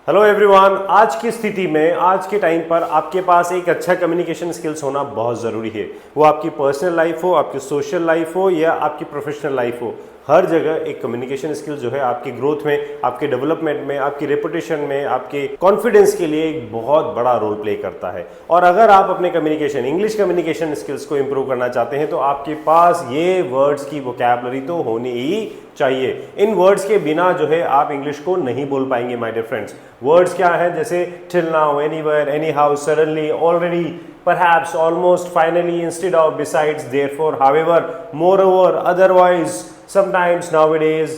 Hello everyone, आज की स्थिति में आज के टाइम पर आपके पास एक अच्छा कम्युनिकेशन स्किल्स होना बहुत ज़रूरी है। वो आपकी पर्सनल लाइफ हो, आपकी सोशल लाइफ हो या आपकी प्रोफेशनल लाइफ हो, हर जगह एक कम्युनिकेशन स्किल जो है आपकी ग्रोथ में, आपके डेवलपमेंट में, आपकी रेपुटेशन में, आपके कॉन्फिडेंस के लिए एक बहुत बड़ा रोल प्ले करता है। और अगर आप अपने कम्युनिकेशन, इंग्लिश कम्युनिकेशन स्किल्स को इंप्रूव करना चाहते हैं तो आपके पास ये वर्ड्स की वोकैबुलरी तो होनी ही चाहिए। इन वर्ड्स के बिना जो है आप इंग्लिश को नहीं बोल पाएंगे माय डियर फ्रेंड्स। वर्ड्स क्या है? जैसे till now, anywhere, any how, suddenly, already, perhaps, almost, finally, instead of, besides, therefore, however, moreover, otherwise, sometimes, nowadays,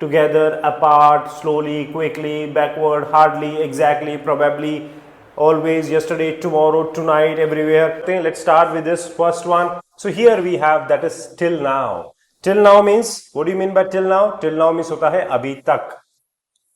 together, apart, slowly, quickly, backward, hardly, exactly, probably, always, yesterday, tomorrow, tonight, everywhere. Let's start with this first one. So here we have, that is till now. Till now means, what do you mean by till now? Till now means होता है अभी तक।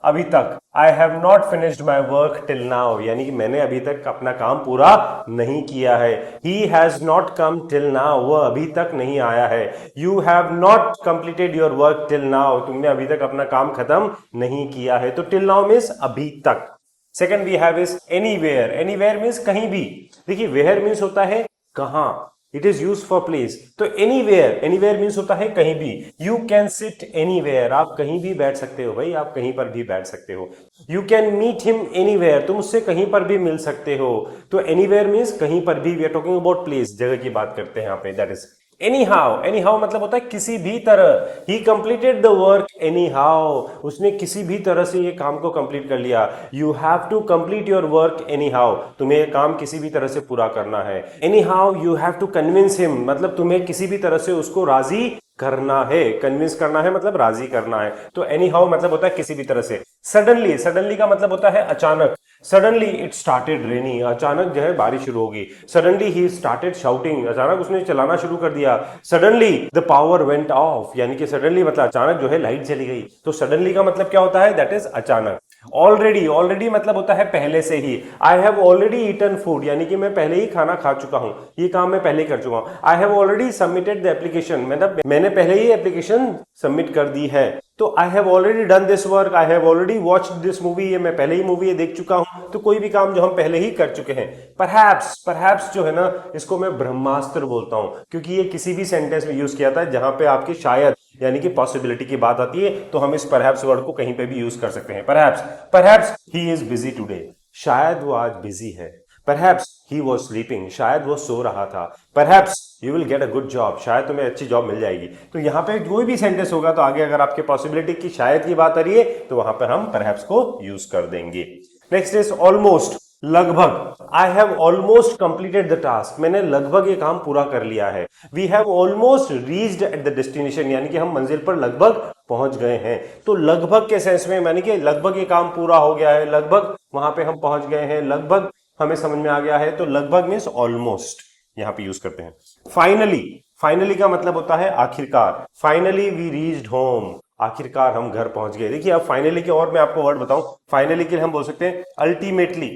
अभी तक I have not finished my work till now, यानी कि मैंने अभी तक अपना काम पूरा नहीं किया है। He has not come till now, वह अभी तक नहीं आया है। You have not completed your work till now, तुमने अभी तक अपना काम खत्म नहीं किया है। तो टिल नाउ मीन्स अभी तक। Second we have is anywhere. Anywhere means कहीं भी। देखिए, वेयर मीन्स होता है कहां, it is use for place. तो एनीवेयर, एनीवेयर मीन्स होता है कहीं भी। यू कैन सिट एनीवेयर, आप कहीं भी बैठ सकते हो भाई, आप कहीं पर भी बैठ सकते हो। You can meet him anywhere, तुम उससे कहीं पर भी मिल सकते हो। तो एनीवेयर मीन्स कहीं पर भी। We are talking about place, जगह की बात करते हैं यहाँ पे। That is anyhow. Anyhow मतलब होता है किसी भी तरह। He completed the work anyhow, उसने किसी भी तरह से ये काम को कंप्लीट कर लिया। You have to complete your work anyhow, तुम्हें ये काम किसी भी तरह से पूरा करना है। Anyhow you have to convince him, मतलब तुम्हें किसी भी तरह से उसको राजी करना है। कन्विंस करना है मतलब राजी करना है। तो एनी हाउ मतलब होता है किसी भी तरह से। सडनली, सडनली का मतलब होता है अचानक। सडनली इट स्टार्टेड रेनिंग, अचानक जो है बारिश शुरू होगी। सडनली ही स्टार्टेड शाउटिंग, अचानक उसने चलाना शुरू कर दिया। Suddenly the power went of, यानी कि सडनली मतलब अचानक जो है लाइट चली गई। तो सडनली का मतलब क्या होता है? दैट इज अचानक। ऑलरेडी, ऑलरेडी मतलब होता है पहले से ही। I have already eaten food, यानी कि मैं पहले ही खाना खा चुका हूं, ये काम मैं पहले कर चुका हूं। आई have already submitted the application, मतलब मैंने पहले ही एप्लीकेशन सबमिट कर दी है। तो आई have already done this work, I have already watched this movie, ये मैं पहले ही मूवी देख चुका हूं। तो कोई भी काम जो हम पहले ही कर चुके हैं। परहैप्स, परहैप्स जो है ना, इसको मैं ब्रह्मास्त्र बोलता हूं, क्योंकि ये किसी भी सेंटेंस में यूज किया था जहां पे आपके शायद यानी कि पॉसिबिलिटी की बात आती है, तो हम इस परहैप्स वर्ड को कहीं पे भी यूज कर सकते हैं। Perhaps, perhaps he is busy today, शायद वो आज बिजी है। परहैप्स ही वॉज स्लीपिंग, शायद वो सो रहा था। Perhaps you will get a good job, शायद तुम्हें अच्छी जॉब मिल जाएगी। तो यहाँ पे कोई भी सेंटेंस होगा तो आगे अगर आपके पॉसिबिलिटी की, शायद की बात आ रही है, तो वहां पर हम परहैप्स को यूज कर देंगे। नेक्स्ट इज ऑलमोस्ट, लगभग। I have almost completed the task, मैंने लगभग ये काम पूरा कर लिया है। We have almost reached at the destination, यानी कि हम मंजिल पर लगभग पहुंच गए हैं। तो लगभग के सेंस में, यानी कि लगभग ये काम पूरा हो गया है, लगभग वहां पे हम पहुंच गए हैं, लगभग हमें समझ में आ गया है। तो लगभग मीन्स ऑलमोस्ट यहां पे यूज करते हैं। फाइनली, फाइनली का मतलब होता है आखिरकार। फाइनली वी रीच्ड होम, आखिरकार हम घर पहुंच गए। देखिए, अब फाइनली के और मैं आपको वर्ड बताऊं। फाइनली के लिए हम बोल सकते हैं अल्टीमेटली,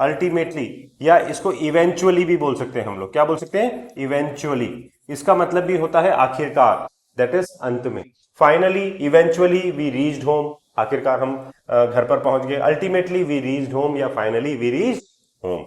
अल्टीमेटली, या इसको इवेंचुअली भी बोल सकते हैं हम लोग। क्या बोल सकते हैं? इवेंचुअली। इसका मतलब भी होता है आखिरकार, दैट इज अंत में। Finally, eventually we reached home, आखिरकार हम घर पर पहुंच गए। अल्टीमेटली वी रीच्ड होम या finally we reached home.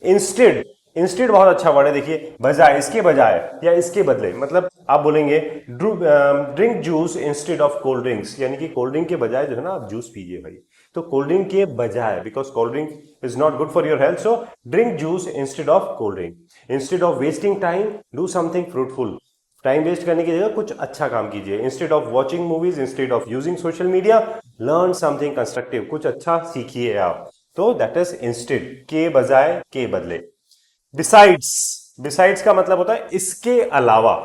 Instead, instead बहुत अच्छा वर्ड है। देखिए, बजाय, इसके बजाय या इसके बदले, मतलब आप बोलेंगे drink juice instead of cold drinks, यानी कि कोल्ड ड्रिंक के बजाय जो है ना आप जूस पीजिए भाई। तो कोल्ड ड्रिंक के बजाय, because cold drink is not good for your health, so drink juice instead of cold drink. Instead of wasting time, do something fruitful, time waste करने की जगह कुछ अच्छा काम कीजिए। Instead of watching movies, instead of using social media, learn something constructive, कुछ अच्छा सीखिए आप। तो दैट इज इंस्टेड, के बजाय, के बदले। बिसाइड्स, बिसाइड्स का मतलब होता है इसके अलावा।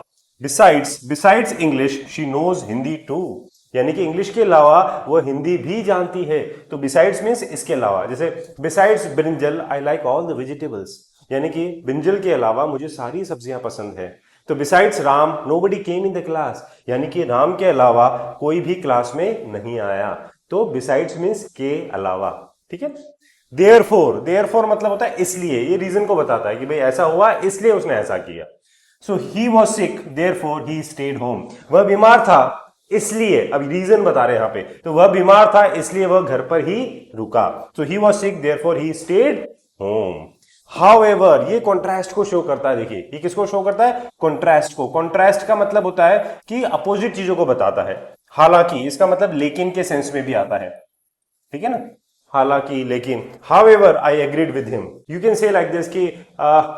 Besides, besides English she knows Hindi too, यानी कि इंग्लिश के अलावा वो हिंदी भी जानती है। तो बिसाइड्स मीन्स इसके अलावा। जैसे besides brinjal I like all the vegetables, यानी कि ब्रिंजल के अलावा मुझे सारी सब्जियां पसंद है। तो besides Ram nobody came in the class, यानी कि राम के अलावा कोई भी क्लास में नहीं आया। तो बिसाइड्स मीन्स के अलावा, ठीक है। देयरफॉर, देयरफॉर मतलब होता है इसलिए, ये रीजन को बताता है कि भाई ऐसा हुआ इसलिए उसने ऐसा किया। So he was sick, therefore he stayed home, वह बीमार था इसलिए अब रीजन बता रहे हैं यहां पे, तो वह बीमार था इसलिए वह घर पर ही रुका, तो ही was sick therefore he stayed home. However, ये कॉन्ट्रास्ट को शो करता है। देखिए ये किसको शो करता है? कॉन्ट्रास्ट को। कॉन्ट्रास्ट का मतलब होता है कि अपोजिट चीजों को बताता है। हालांकि इसका मतलब लेकिन के सेंस में भी आता है, ठीक है ना, हालांकि, लेकिन। However I agreed with him, you can say like this कि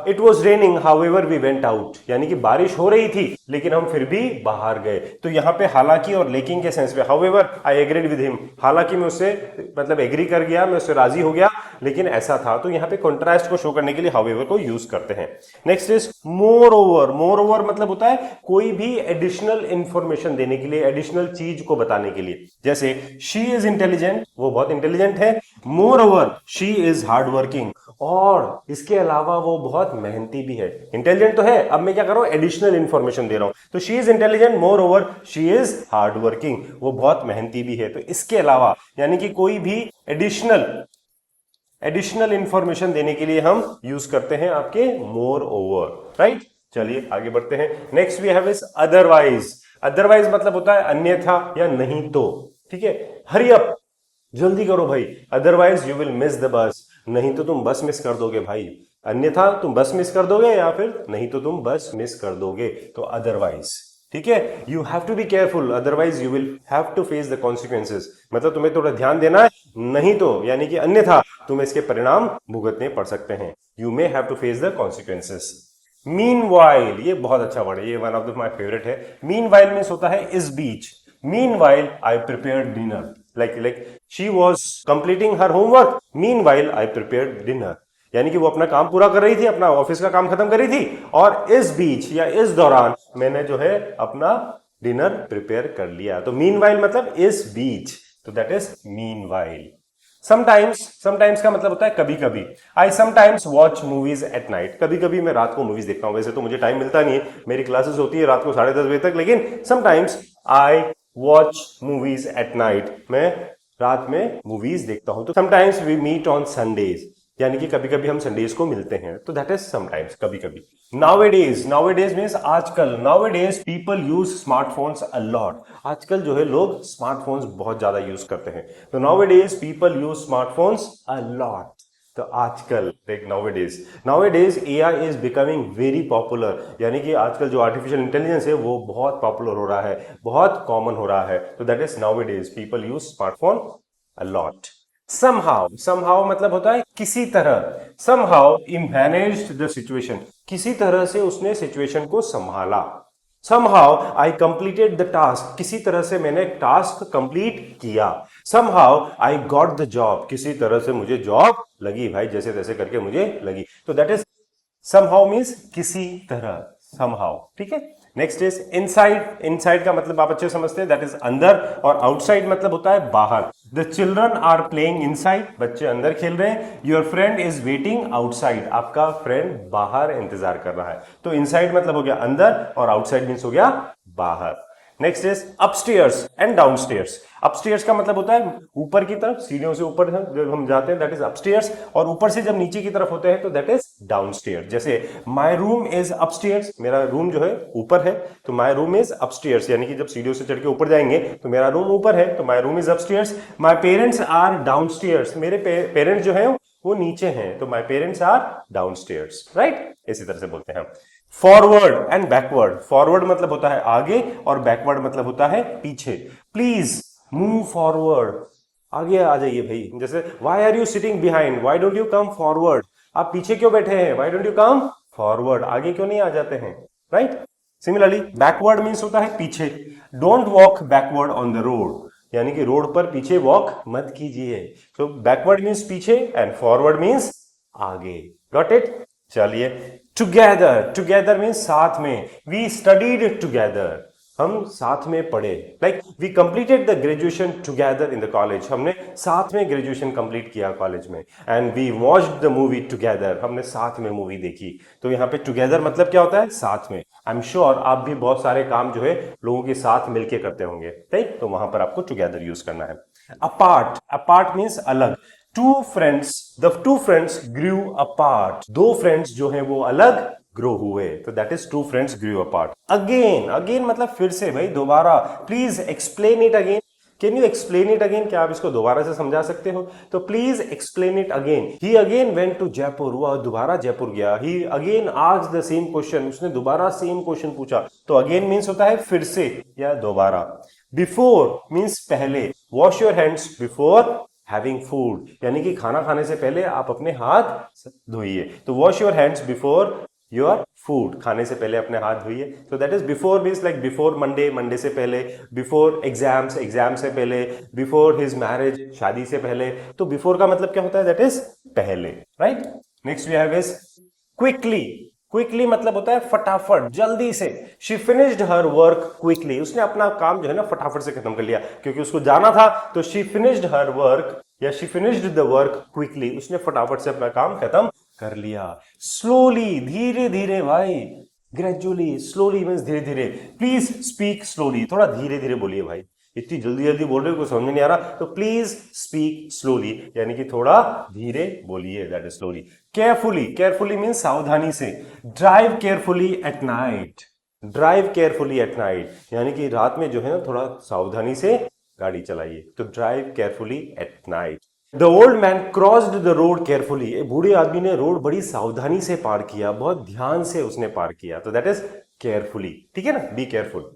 it was raining however we went out, यानी कि बारिश हो रही थी लेकिन हम फिर भी बाहर गए। तो यहां पे हालांकि और लेकिन के सेंस में, however I agreed with him, हालांकि मैं उससे मतलब एग्री कर गया, मैं उससे राजी हो गया, लेकिन ऐसा था। तो यहां पे कॉन्ट्रास्ट को शो करने के लिए हाउएवर को यूज करते हैं। Next is more over. More over मतलब होता है कोई भी एडिशनल इंफॉर्मेशन देने के लिए, एडिशनल चीज को बताने के लिए। जैसे शी इज इंटेलिजेंट, वो बहुत इंटेलिजेंट है। More over she is hard working, और इसके अलावा वो बहुत मेहनती भी है। इंटेलिजेंट तो है, अब मैं क्या कर रहा हूं? एडिशनल इंफॉर्मेशन दे रहा हूं। तो she is intelligent, more over she is hard working, वो बहुत मेहनती भी है। तो इसके अलावा यानी कि कोई भी एडिशनल इंफॉर्मेशन देने के लिए हम यूज करते हैं आपके मोर ओवर, राइट। चलिए आगे बढ़ते हैं। Next we have is otherwise. Otherwise मतलब होता है अन्यथा या नहीं तो, ठीक है। हरी अप, जल्दी करो भाई, otherwise you will miss the bus, नहीं तो तुम बस मिस कर दोगे भाई। अन्यथा तुम बस मिस कर दोगे या फिर नहीं तो तुम बस मिस कर दोगे, तो अदरवाइज, ठीक है। You have to be careful, otherwise you will have to face the consequences, मतलब तुम्हें थोड़ा ध्यान देना है, नहीं तो यानी कि अन्यथा तुम्हें इसके परिणाम भुगतने पड़ सकते हैं। You may have to face the consequences. Meanwhile, ये बहुत अच्छा वर्ड है, ये one of the my favourite है। मीनवाइल मींस होता है इस बीच। Meanwhile I prepared dinner, like she was completing her homework, meanwhile I prepared dinner, यानी कि वो अपना काम पूरा कर रही थी, अपना ऑफिस का काम खत्म कर रही थी, और इस बीच या इस दौरान मैंने जो है अपना डिनर प्रिपेयर कर लिया। तो मीनवाइल मतलब इस बीच, तो दैट इज मीनवाइल। समटाइम्स का मतलब होता है कभी कभी। I sometimes watch movies at night, कभी कभी मैं रात को मूवीज देखता हूं। वैसे तो मुझे टाइम मिलता नहीं है, मेरी क्लासेस होती है रात को 10:30 बजे तक, लेकिन sometimes I watch movies at night, मैं रात में मूवीज देखता हूं। तो sometimes we meet on Sundays, यानी कि कभी कभी हम संडेज को मिलते हैं, तो दैट इज समटाइम्स, कभी कभी। नाउअडेज, नाउअडेज मींस आजकल। Nowadays people use smartphones a lot, आजकल जो है लोग स्मार्टफोन्स बहुत ज्यादा यूज करते हैं। तो nowadays people use smartphones a lot, तो आजकल देख nowadays AI is becoming very popular, यानी कि आजकल जो आर्टिफिशियल इंटेलिजेंस है वो बहुत पॉपुलर हो रहा है, बहुत कॉमन हो रहा है। तो that is nowadays people use smartphone a lot. Somehow मतलब होता है किसी तरह। Somehow he managed the situation, किसी तरह से उसने सिचुएशन को संभाला। Somehow I completed the task, किसी तरह से मैंने टास्क कंप्लीट किया। Somehow I got the job, किसी तरह से मुझे जॉब लगी भाई, जैसे तैसे करके मुझे लगी। तो दैट इज somehow मीन्स किसी तरह, somehow, ठीक है। Next is inside. इनसाइड का मतलब आप अच्छे समझते हैं, दैट इज अंदर, और आउटसाइड मतलब होता है बाहर। The children are playing inside, बच्चे अंदर खेल रहे हैं। Your friend is waiting outside, आपका फ्रेंड बाहर इंतजार कर रहा है। तो इनसाइड मतलब हो गया अंदर, और आउटसाइड मीन्स हो गया बाहर। Next is upstairs and downstairs. Upstairs का मतलब होता है ऊपर की तरफ, सीढ़ियों से ऊपर जब हम जाते हैं दैट इज अपस्टेयर्स, और ऊपर से जब नीचे की तरफ होते हैं तो दैट इज डाउनस्टेयर्स। जैसे माय रूम इज अपस्टेयर्स, मेरा रूम जो है ऊपर है, तो माय रूम इज अपस्टेयर्स, यानी कि जब सीढ़ियों से चढ़ के ऊपर जाएंगे तो मेरा रूम ऊपर है, तो my room is upstairs. My parents are downstairs, मेरे पेरेंट्स जो है वो नीचे हैं, तो my parents are downstairs, right. इसी तरह से बोलते हैं। Forward and backward. फॉरवर्ड मतलब होता है आगे, और बैकवर्ड मतलब होता है पीछे। प्लीज मूव फॉरवर्ड, आगे आ जाइए भाई। जैसे why are you sitting behind, why don't you come forward, आप पीछे क्यों बैठे हैं, why don't you come forward, आगे क्यों नहीं आ जाते हैं, राइट। सिमिलरली बैकवर्ड मीन्स होता है पीछे। Don't walk backward on the road, यानी कि रोड पर पीछे वॉक मत कीजिए। तो बैकवर्ड मीन्स पीछे एंड फॉरवर्ड मीन्स आगे। Got it. चलिए टुगेदर मीन्स साथ में। वी स्टडीड टुगेदर, हम साथ में पढ़े। Like we completed the graduation together in the college, हमने साथ में ग्रेजुएशन कंप्लीट किया कॉलेज में। And we watched the movie together, हमने साथ में मूवी देखी। तो यहाँ पे टुगेदर मतलब क्या होता है, साथ में। आई एम श्योर आप भी बहुत सारे काम जो है लोगों के साथ मिलके करते होंगे, राइट। तो वहां पर आपको टुगेदर यूज करना है। अपार्ट, अपार्ट मीन्स अलग। The two friends grew apart, दो फ्रेंड्स जो हैं वो अलग ग्रो हुए, तो that is two friends grew apart. Again, again मतलब फिर से भाई, दोबारा। Please explain it again. Can you explain it again? क्या आप इसको दोबारा से समझा सकते हो? तो please explain it again. He again went to Jaipur, वह दोबारा जयपुर गया। He again asked the same question, उसने दोबारा सेम क्वेश्चन पूछा। तो अगेन मीन्स होता है फिर से या दोबारा। बिफोर मीन्स पहले। Wash your hands before having food, यानी कि खाना खाने से पहले आप अपने हाथ धोइए। तो wash your hands before your food, खाने से पहले अपने हाथ धोइए। तो that is before means like before Monday, Monday से पहले। बिफोर एग्जाम्स, एग्जाम से पहले। बिफोर हिज मैरिज, शादी से पहले। तो बिफोर का मतलब क्या होता है? दैट इज पहले, right. Next we have is quickly. Quickly मतलब होता है फटाफट, जल्दी से। She finished her work quickly, उसने अपना काम जो है ना फटाफट से खत्म कर लिया, क्योंकि उसको जाना था। तो शी फिनिश्ड हर वर्क या she finished the work quickly, उसने फटाफट से अपना काम खत्म कर लिया। स्लोली, धीरे धीरे भाई। ग्रेजुअली, स्लोली मीन्स धीरे धीरे। प्लीज स्पीक स्लोली, थोड़ा धीरे धीरे बोलिए भाई, इतनी जल्दी जल्दी बोल रहे हो, कुछ समझ में नहीं आ रहा। तो प्लीज स्पीक स्लोली, यानी कि थोड़ा धीरे बोलिए, that is slowly. Carefully, carefully means सावधानी से। Drive carefully at night, drive carefully at night, यानी कि रात में जो है ना थोड़ा सावधानी से गाड़ी चलाइए। तो drive carefully at night. The old man crossed the road carefully, बूढ़े आदमी ने रोड बड़ी सावधानी से पार किया, बहुत ध्यान से उसने पार किया। तो दैट इज केयरफुली, ठीक है ना, बी केयरफुल।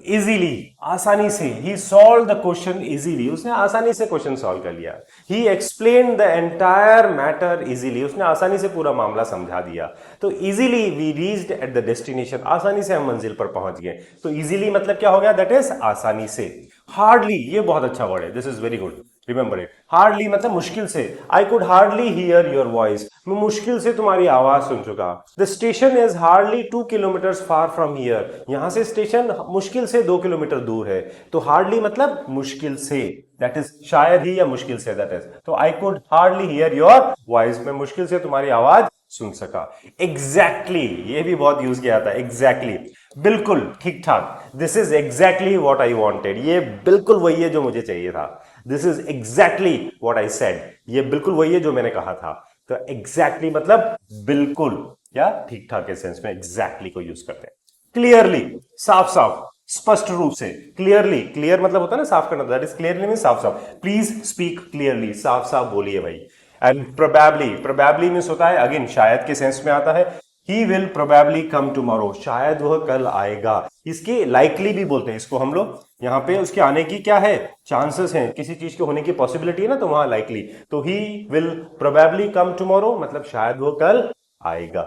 इजीली, आसानी से। He solve the question easily, उसने आसानी से क्वेश्चन सॉल्व कर लिया। He explain the entire matter easily, उसने आसानी से पूरा मामला समझा दिया। तो easily we reached at the destination, आसानी से हम मंजिल पर पहुंच गए। तो इजीली मतलब क्या हो गया? दैट इज आसानी से। हार्डली, ये बहुत अच्छा वर्ड है, this is very good, remember it. Hardly मतलब मुश्किल से। I could hardly here your voice, मैं मुश्किल से तुम्हारी आवाज सुन चुका। The station is hardly 2 kilometre far from here, यहां से स्टेशन मुश्किल से 2 किलोमीटर दूर है। तो हार्डली मतलब मुश्किल से, दैट इज शायद ही या मुश्किल से, दैट इज। तो I could hardly here your voice, मैं मुश्किल से तुम्हारी आवाज सुन सका। एग्जैक्टली, ये भी बहुत यूज किया था, एग्जैक्टली, बिल्कुल ठीक ठाक। This is exactly what I wanted, ये बिल्कुल वही है जो मुझे चाहिए था। This is exactly what I said, ये बिल्कुल वही है जो मैंने कहा था। तो एग्जैक्टली मतलब बिल्कुल या ठीक ठाक के सेंस में एग्जैक्टली को यूज करते हैं। क्लियरली, साफ साफ, स्पष्ट रूप से। क्लियरली, क्लियर मतलब होता है ना साफ करना, दैट इज क्लियरली मीन साफ साफ। प्लीज स्पीक क्लियरली, साफ साफ बोलिए भाई। एंड प्रोबेबली, प्रोबेबली मीन्स होता है अगेन शायद के सेंस में आता है। He will probably come tomorrow, शायद वह कल आएगा। इसके लाइकली भी बोलते हैं इसको हम लोग, यहाँ पे उसके आने की क्या है? चांसेस हैं, किसी चीज के होने की पॉसिबिलिटी है ना, तो वहां लाइकली। तो he will probably come tomorrow मतलब शायद वो कल आएगा।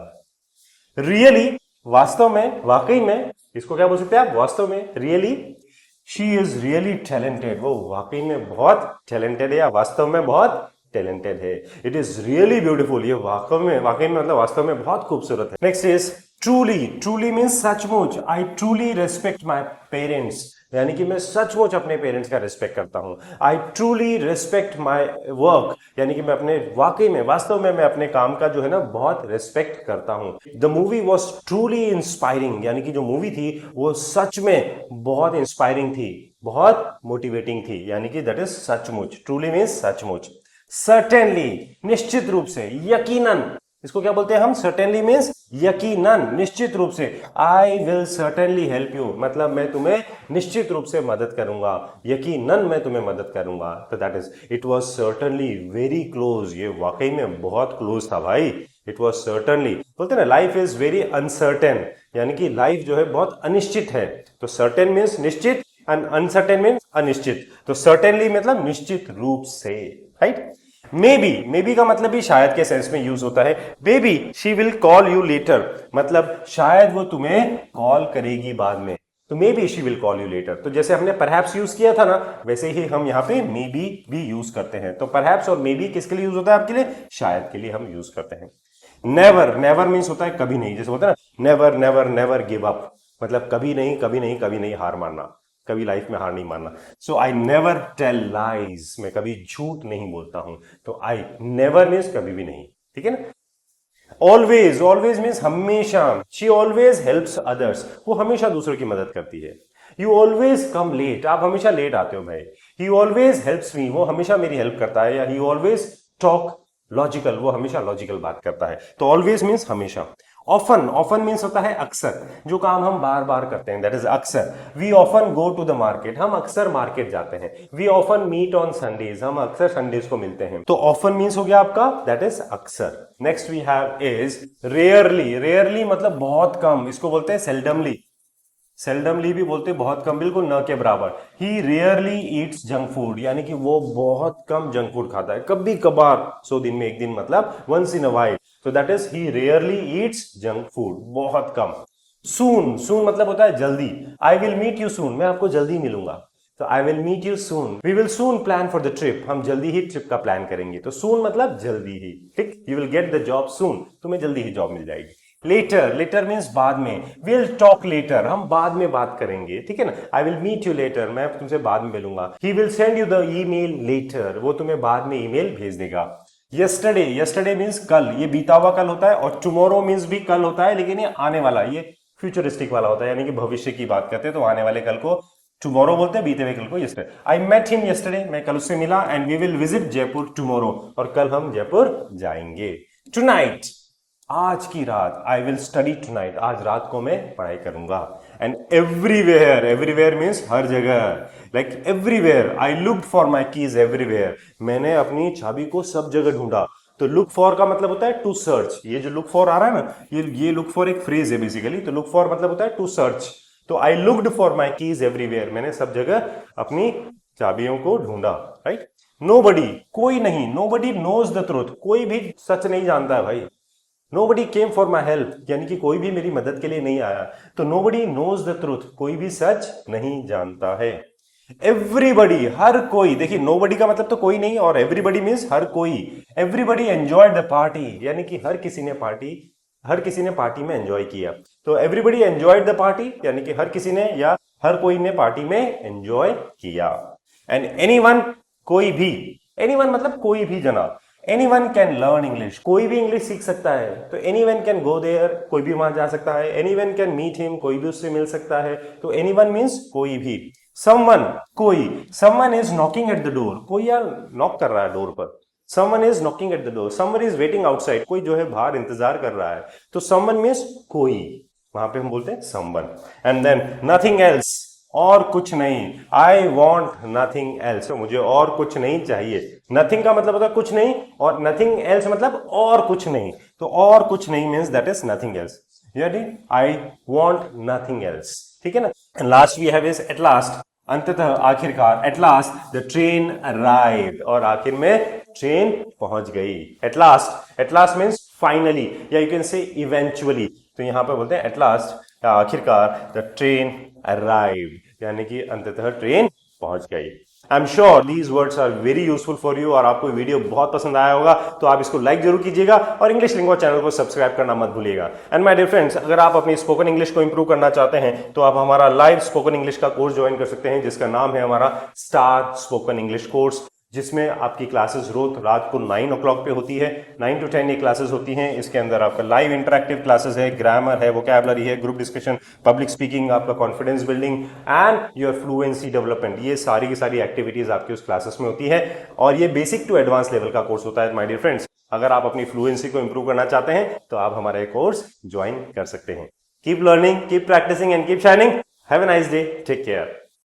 रियली, वास्तव में, वाकई में, इसको क्या बोल सकते हैं आप? वास्तव में, really. She is really talented, वो वाकई में बहुत टैलेंटेड है या वास्तव में बहुत टैलेंटेड है। इट इज रियली ब्यूटीफुल, ये वाकई में मतलब वास्तव में बहुत खूबसूरत है। Next is truly. Truly means सचमुच। I truly respect my parents, यानी कि मैं सचमुच अपने पेरेंट्स का रिस्पेक्ट करता हूं। आई ट्रूली रेस्पेक्ट माई वर्क, यानी कि मैं अपने वाकई में, वास्तव में मैं अपने काम का जो है ना बहुत रिस्पेक्ट करता हूं। The movie was truly inspiring, यानी कि जो मूवी थी वो सच में बहुत इंस्पायरिंग थी, बहुत मोटिवेटिंग थी, यानी कि दैट इज सचमुच। ट्रूली मीन्स सचमुच। सर्टेनली, निश्चित रूप से, यकीनन, इसको क्या बोलते हैं हम? सर्टेनली मीन्स यकीनन, निश्चित रूप से। I will certainly help you, मतलब मैं तुम्हें निश्चित रूप से मदद करूंगा, यकीनन मैं तुम्हें मदद करूंगा। तो that is, it was certainly very close, ये वाकई में बहुत क्लोज था भाई। इट वॉज सर्टेनली, बोलते ना लाइफ इज वेरी अनसर्टेन, यानी कि लाइफ जो है बहुत अनिश्चित है। तो सर्टेन मीन्स निश्चित एंड अनसर्टेन मीन्स अनिश्चित। तो सर्टेनली मतलब निश्चित रूप से, राइट। मे बी का मतलब भी शायद के सेंस में यूज होता है। May be she will call you later, मतलब शायद वो तुम्हें कॉल करेगी बाद में। तो may be she will call you later. तो जैसे हमने परहैप्स यूज किया था ना, वैसे ही हम यहाँ पे मे बी भी यूज करते हैं। तो परहैप्स और मे बी किसके लिए यूज होता है आपके लिए? शायद के लिए हम यूज करते हैं। नेवर, नेवर मीन्स होता है कभी नहीं, जैसे होता है ना never never never give up, मतलब कभी नहीं कभी नहीं कभी नहीं हार मानना, कभी लाइफ में हार नहीं मानना। सो आई नेवर टेल लाइज, मैं कभी झूठ नहीं बोलता हूं। तो आई नेवर मीन्स कभी भी नहीं, ठीक है ना। ऑलवेज, ऑलवेज मीन्स हमेशा। शी ऑलवेज हेल्प्स अदर्स, वो हमेशा दूसरों की मदद करती है। यू ऑलवेज कम लेट, आप हमेशा लेट आते हो भाई। ही ऑलवेज हेल्प्स मी, वो हमेशा मेरी हेल्प करता है। या ही ऑलवेज टॉक लॉजिकल, वो हमेशा लॉजिकल बात करता है। तो ऑलवेज मीन्स हमेशा। ऑफन, ऑफन मीन्स होता है अक्सर, जो काम हम बार बार करते हैं, दैट इज अक्सर। We often go to the market, हम अक्सर मार्केट जाते हैं। We often meet on Sundays, हम अक्सर संडेज को मिलते हैं। तो ऑफन मीन्स हो गया आपका, दैट इज अक्सर। Next we have is rarely, rarely मतलब बहुत कम, इसको बोलते हैं सेल्डमली, सेल्डमली भी बोलते हैं बहुत कम, बिल्कुल न के बराबर। ही रेयरली ईट्स जंक फूड, यानी कि वो बहुत कम जंक फूड खाता है, कभी कभार, 100 दिन में एक दिन, मतलब वंस इन अ वाइल। तो that is he rarely eats junk food, बहुत कम। सून, सून मतलब होता है जल्दी। I will meet you soon, मैं आपको जल्दी मिलूंगा। तो I will meet you soon, we will soon plan for the trip, हम जल्दी ही ट्रिप का प्लान करेंगे। तो सून मतलब जल्दी ही, ठीक। You will get the job soon, तुम्हें जल्दी ही जॉब मिल जाएगी। लेटर, लेटर मीन्स बाद में। विल टॉक लेटर, हम बाद में बात करेंगे, ठीक है ना। I will meet you later, मैं तुमसे बाद में मिलूंगा। He will send you the email later, वो तुम्हें बाद में ईमेल भेज देगा। यस्टरडे, यस्टरडे मीन्स कल, ये बीता हुआ कल होता है, और टुमारो मीन्स भी कल होता है, लेकिन ये आने वाला, ये फ्यूचरिस्टिक वाला होता है, यानी कि भविष्य की बात करते हैं, तो आने वाले कल को टुमारो बोलते हैं, बीते हुए कल को yesterday. I met him yesterday, मैं कल उससे मिला। And we will visit Jaipur tomorrow, और कल हम जयपुर जाएंगे। टुनाइट, आज की रात। आई विल स्टडी टुनाइट, आज रात को मैं पढ़ाई करूंगा। एंड एवरीवेयर, एवरीवेयर मीन्स हर जगह, like everywhere. I looked for my keys everywhere, मैंने अपनी चाबी को सब जगह ढूंढा। तो लुक फॉर का मतलब होता है टू सर्च, ये जो लुक फॉर आ रहा है ना, ये लुक फॉर एक फ्रेज है बेसिकली। तो लुक फॉर मतलब होता है टू सर्च। तो I looked for my keys everywhere, मैंने सब जगह अपनी चाबियों को ढूंढा, राइट। नोबडी, कोई नहीं। नोबडी नोज द ट्रुथ, कोई भी सच नहीं जानता है भाई। Nobody came for my help, यानी कि कोई भी मेरी मदद के लिए नहीं आया। तो nobody knows the truth, कोई भी सच नहीं जानता है। Everybody, हर कोई, देखिए nobody का मतलब तो कोई नहीं, और everybody means हर कोई। Everybody enjoyed the party, यानी कि हर किसी ने पार्टी में एंजॉय किया। तो everybody enjoyed the party, यानी कि हर किसी ने या हर कोई ने पार्टी में एंजॉय किया। And anyone, कोई भी, anyone मतलब कोई भी जना। Anyone can learn English, कोई भी इंग्लिश सीख सकता है। तो anyone can go there, कोई भी वहां जा सकता है। Anyone can meet him, कोई भी उससे मिल सकता है। तो anyone means कोई भी। Someone, कोई। Someone is knocking at the door, कोई यार नॉक कर रहा है डोर पर। Someone is knocking at the door, someone is waiting outside, कोई जो है बाहर इंतजार कर रहा है। तो someone means कोई, वहां पे हम बोलते हैं someone। And then nothing else, और कुछ नहीं। आई वॉन्ट नथिंग एल्स, मुझे और कुछ नहीं चाहिए। नथिंग का मतलब होता है कुछ नहीं, और नथिंग एल्स मतलब और कुछ नहीं। तो और कुछ नहीं means that is nothing else, यानी आई वॉन्ट नथिंग एल्स, ठीक है ना। And last we have is at last, अंततः, आखिरकार। At last the train arrived, और आखिर में ट्रेन पहुंच गई। एट लास्ट मीन्स फाइनली, या यू कैन से इवेंचुअली। तो यहां पर बोलते हैं एट लास्ट, आखिरकार, द ट्रेन अराइव्ड, यानी कि अंततः ट्रेन पहुंच गई। I am sure these words are very useful for you, और आपको वीडियो बहुत पसंद आया होगा। तो आप इसको लाइक जरूर कीजिएगा, और इंग्लिश लिंगुआ चैनल को सब्सक्राइब करना मत भूलिएगा। एंड माय डियर फ्रेंड्स, अगर आप अपनी स्पोकन इंग्लिश को इंप्रूव करना चाहते हैं, तो आप हमारा लाइव स्पोकन इंग्लिश का कोर्स ज्वाइन कर सकते हैं, जिसका नाम है हमारा स्टार स्पोकन इंग्लिश कोर्स, जिसमें आपकी क्लासेस रोज रात को 9 o'clock पे होती है। 9 to 10 ये क्लासेस होती हैं। इसके अंदर आपका लाइव इंटरैक्टिव क्लासेस है, ग्रामर है, वोकैबुलरी है, ग्रुप डिस्कशन, पब्लिक स्पीकिंग, आपका confidence building and your fluency development, ये सारी की सारी एक्टिविटीज आपकी उस क्लासेस में होती है। और ये बेसिक टू एडवांस लेवल का कोर्स होता है माय डियर फ्रेंड्स। अगर आप अपनी फ्लुएंसी को इंप्रूव करना चाहते हैं, तो आप हमारा ये कोर्स ज्वाइन कर सकते हैं। Keep learning, keep practising and keep shining. Have a nice day, take care.